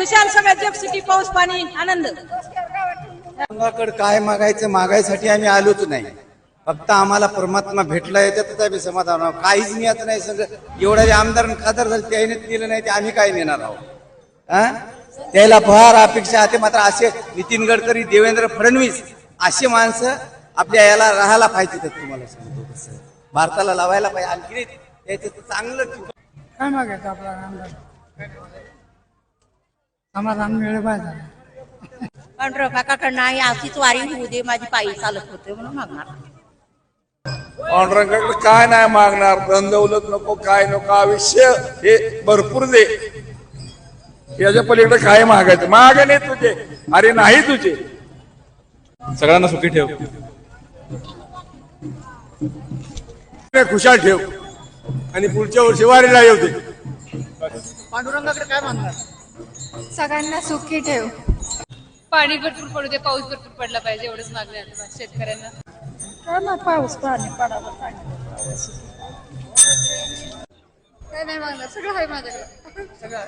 विशाल सगळ्या जगसिटी पाऊस पाणी आनंद. गंगाकडे काय मागायसाठी आम्ही आलोच नाही. फक्त आम्हाला परमात्मा भेटला याच्यातच आम्ही समाधान आहोत. काहीच मिळत नाही. सगळं एवढ्या आमदार खासदार झाले त्याने दिलं नाही ते आम्ही काय नेणार आहोत. त्याला फार अपेक्षा आहे. मात्र असे नितीन गडकरी देवेंद्र फडणवीस असे माणसं आपल्या याला राहायला पाहिजे. तर तुम्हाला सांगतो कसं भारताला लावायला पाहिजे. आणखी त्याचं चांगलं काय मागायचं आपला आमदार समाधान मिळेल पाहिजे. पांढरं काकाकडनं आहे अशीच वारी होऊ दे माझी पायी चालत होते म्हणून मागणार. पांडुरंगाकडे काय नाही मागणार. धन दौलत नको काय नको आयुष्य हे भरपूर दे. याच्या पलीकडे काय मागायचं मागणे तुझे अरे नाही तुझे. सगळ्यांना सुखी ठेव. खुशाल ठेव आणि पुढच्या वर्षी वारीला येऊ दे. पांडुरंगाकडे काय मागणार. सगळ्यांना सुखी ठेव. पाणी भरपूर पडू दे. पाऊस भरपूर पडला पाहिजे एवढंच मागणे आहे शेतकऱ्यांना. काय ना पाऊस पाणी पडावं. काय नाही मागणार. सगळं आहे माझ्याकडे. सगळं